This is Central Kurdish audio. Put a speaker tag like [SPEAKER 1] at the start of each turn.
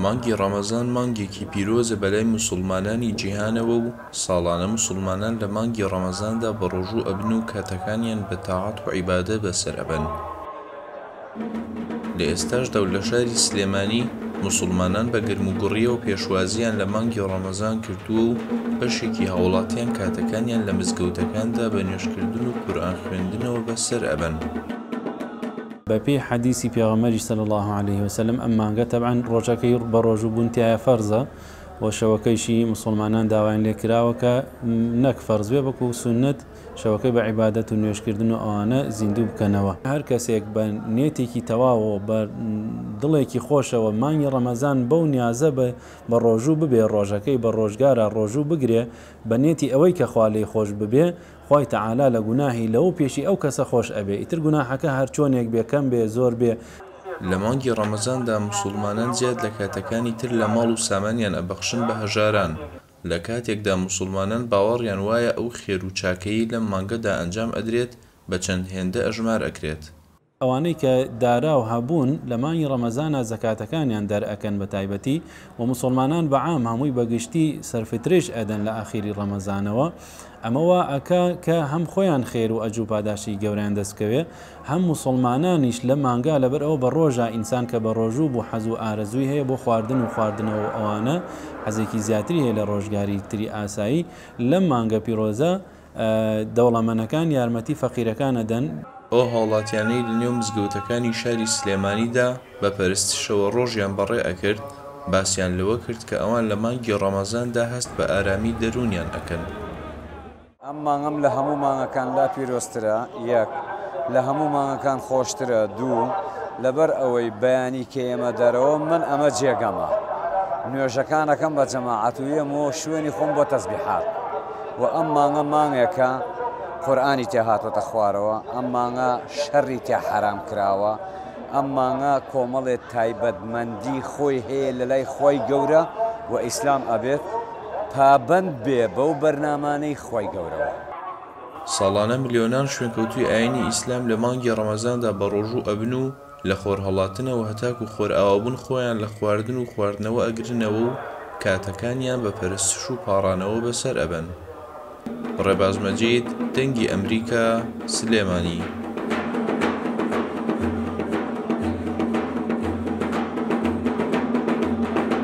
[SPEAKER 1] مانگی ڕەمەزان مانگێکی پیرۆزە بەلای موسڵمانانی جیهانەوە و ساڵانە موسڵمانان لە مانگی ڕەمەزاندا بە ڕۆژوو ئەبن و کاتەکانیان بە تاعات و عیبادە بەسەر ئەبەن. لە ئێستاشدا و لە شاری سلێمانی موسڵمانان بە گرموگوڕیەوە پێشوازیان لە مانگی ڕەمەزان کردووە و بەشێکی هاوڵاتیان کاتەکانیان لە مزگەوتەکاندا بە نوێژکردن و قورئان خوێندنەوە بەسەر ئەبەن.
[SPEAKER 2] بەپێی حەدیسی پێغەمبەری صلی الله عليه وسلم ئەم مانگە تەبعاً ڕۆژەکەی بە ڕۆژوو بوون تایە فەرزە و شەوەکەیشی مسلمانان داوایان لێکراوە کە نەک فەرز بێ بەکو سونەت شەوەکەی بە عیبادەت و نوێژکردن و ئەوانە زیندوو بکەنەوە. هەر کەسێک بە نێتێکی تەواوەوە بە دڵێکی خۆشەوە مانگی ڕەمەزان بەو نیازە بە ڕۆژوو ببێ ڕۆژەکەی بە ڕۆژگارە ڕۆژوو بگرێ بە نێتی ئەوەی کە خوا لێی خۆش ببێ خوای تەعالا لە گوناهی لەو پێشی ئەو کەسە خۆش ئەبێ ئیتر گوناحەکە هەر چۆنێک بێ کەم بێ زۆر بێ.
[SPEAKER 1] لە مانگی ڕەمەزاندا موسڵمانان زیاد لە کاتەکانی تر لە ماڵ و سامانیان ئەبەخشن بە هەژاران. لە کاتێکدا موسڵمانان باوەڕیان وایە ئەو خێر و چاکەیی لەم مانگەدا ئەنجام ئەدرێت بە چەند هێندە ئەژمار ئەکرێت.
[SPEAKER 2] ئەوانەی کە دارا و هەبوون لە مانگی ڕەمەزانە زەکاتەکانیان دەرئەکەن بە تایبەتی و موسڵمانان بەعام هەمووی بەگشتی سەرفترێش ئەدەن لە ئاخیری ڕەمەزانەوە. ئەمەوە ئەکا کە هەم خۆیان خێر و ئەجوو پاداشی گەوریان دەستکەوێ هەم موسڵمانانیش لە مانگا لەبەر ئەوە بە ڕۆژە ئینسان کە بە ڕۆژوو بوو حەز و ئارەزووی هەیە بۆ خواردن و خواردنەوە ئەوانە حەزێکی زیاتری هەیە لە ڕۆژگاری تری ئاسایی لەم مانگە پیرۆزە دەوڵەمەندەکان یارمەتی فەقیرەکان ئەدەن.
[SPEAKER 1] ئەو هاوڵاتیانەی لە نێو مزگەوتەکانی شاری سلێمانیدا بە پەرستشەوە ڕۆژیان بەڕێ ئەکرد باسییان لەوە کرد کە ئەوان لە مانگی ڕەمەزاندا هەست بە ئارامی دەرونیان ئەکەن.
[SPEAKER 3] ئەم مانگەم لە هەموو مانگەکان لا پیرۆزترە، یەک لە هەموو مانگەکان خۆشترە، دوو لەبەر ئەوەی بەیانی کە ئێمە دەرەوە من ئەمە جێگەمە نوێژەکانەکەم بە جەماعەت و یەمەوە شوێنی خۆم بۆ تەسبیحات و ئەم مانگە مانگێکە قورئانی تێ هاتوۆتە خوارەوە، ئەم مانگە شەڕی تێ حەرام کراوە، ئەم مانگە کۆمەڵێک تایبەتمەندی خۆی هەیە لە لای خۆی گەورە و ئیسلام ئەبێت پابەند بێ بەو بەرنامانەی خۆی گەورەوە.
[SPEAKER 1] ساڵانە ملیۆنان شوێنکەوتوی ئاینی ئیسلام لە مانگی ڕەمەزاندا بە ڕۆژوو ئەبن و لە خۆر هەڵاتنەوە هەتاک و خۆر ئاوابوون خۆیان لە خواردن و خواردنەوە ئەگرنەوە و کاتەکانیان بە پەرستش و پاڕانەوە بەسەر ئەبەن. ڕێباز مەجید، دەنگی ئەمریکا، سلێمانی.